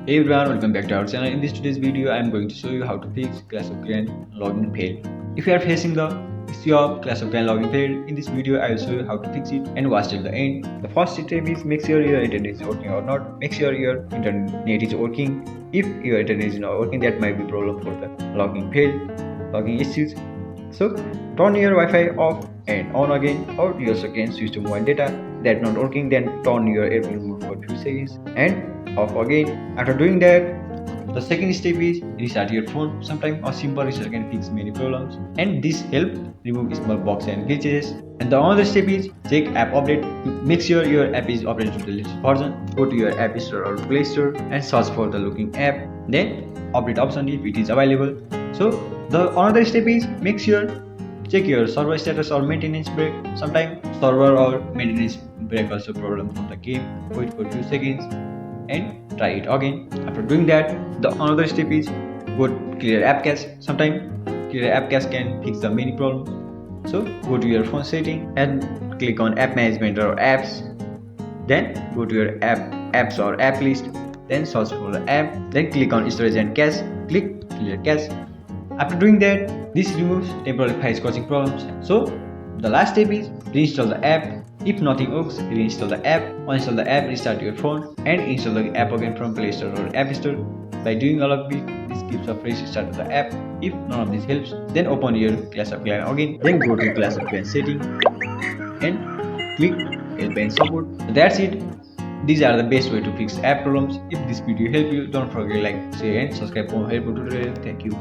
Hey everyone, welcome back to our channel. In this today's video, I am going to show you how to fix Clash of Clans login fail. If you are facing the issue of Clash of Clans login fail, in this video I will show you how to fix it and watch till the end. The first step is make sure your internet is working or not. Make sure your internet is working. If your internet is not working, that might be problem for the login fail, login issues. So turn your Wi-Fi off and on again, or you also can switch to mobile data. That not working, then turn your airplane mode for few seconds and off again. After doing that, the second step is restart your phone. Sometimes a simple restart can fix many problems, and this helps remove small bugs and glitches. And the another step is check app update. Make sure your app is updated to the latest version. Go to your app store or Play Store and search for the looking app. Then update option if it is available. So the another step is make sure check your server status or maintenance break. Sometimes server or maintenance break also problem from the game. Wait for few seconds and try it again. After doing that, the another step is go clear app cache. Sometimes clear app cache can fix the many problems. So go to your phone setting and click on app management or apps. Then go to your apps or app list. Then search for the app. Then click on storage and cache. Click clear cache. After doing that, this removes temporary file causing problems. So the last step is reinstall the app. If nothing works, reinstall the app, uninstall the app, restart your phone, and install the app again from Play Store or App Store. By doing all of this gives a fresh start to the app. If none of this helps, then open your Clash of Clans again. Then go to Clash of Clans setting and click help and support. That's it. These are the best way to fix app problems. If this video helped you, don't forget to like, share and subscribe for more helpful tutorials. Thank you.